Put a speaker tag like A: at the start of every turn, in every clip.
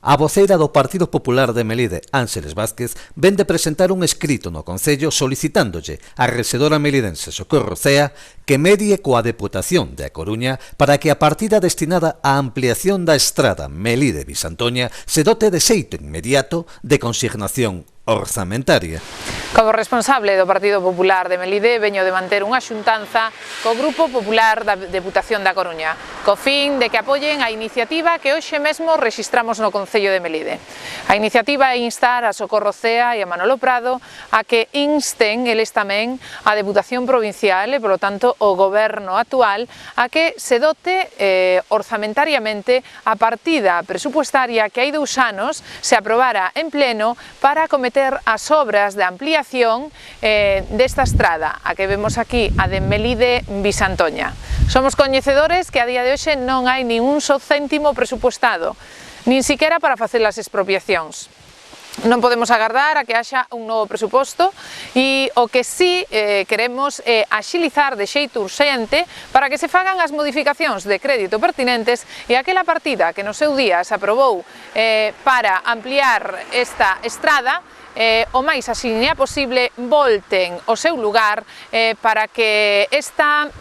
A: A voceira do Partido Popular de Melide, Ánxeles Vázquez, ven de presentar un escrito no Concello solicitándolle á rexedora melidense Socorro Cea que medie coa Deputación de A Coruña para que a partida destinada á ampliación da estrada Melide-Bisantoña se dote de xeito inmediato de consignación orzamentaria.
B: Como responsable do Partido Popular de Melide, veño de manter unha xuntanza co Grupo Popular da Deputación da Coruña, co fin de que apoyen a iniciativa que hoxe mesmo rexistramos no Concello de Melide. A iniciativa é instar a Socorro Cea e a Manolo Prado a que insten eles tamén a Deputación Provincial e, polo tanto, o Goberno actual a que se dote orzamentariamente a partida presupuestaria que hai 2 anos se aprobara en pleno para acometer as obras de ampliación desta estrada, a que vemos aquí, a de Melide-Bisantoña. Somos coñecedores que a día de hoxe non hai nin un só céntimo presupuestado, nin siquiera para facer as expropiacións. Non podemos agardar a que haxa un novo presuposto e o que sí queremos é axilizar de xeito urxente para que se fagan as modificacións de crédito pertinentes e aquela partida que no seu día se aprobou para ampliar esta estrada o máis axiña posible volten ao seu lugar para que esta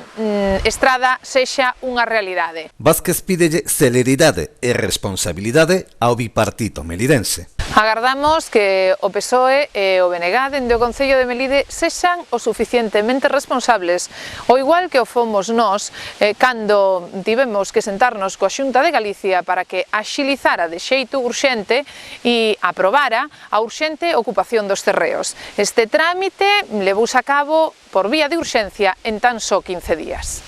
B: estrada sexa unha realidade.
A: Vázquez pídelle celeridade e responsabilidade ao bipartito melidense.
B: Agardamos que o PSOE e o BNG dende o Concello de Melide sexan o suficientemente responsables, o igual que o fomos nós cando tivemos que sentarnos coa Xunta de Galicia para que axilizara de xeito urxente e aprobara a urxente ocupación dos terreos. Este trámite levouse a cabo por vía de urxencia en tan só 15 días.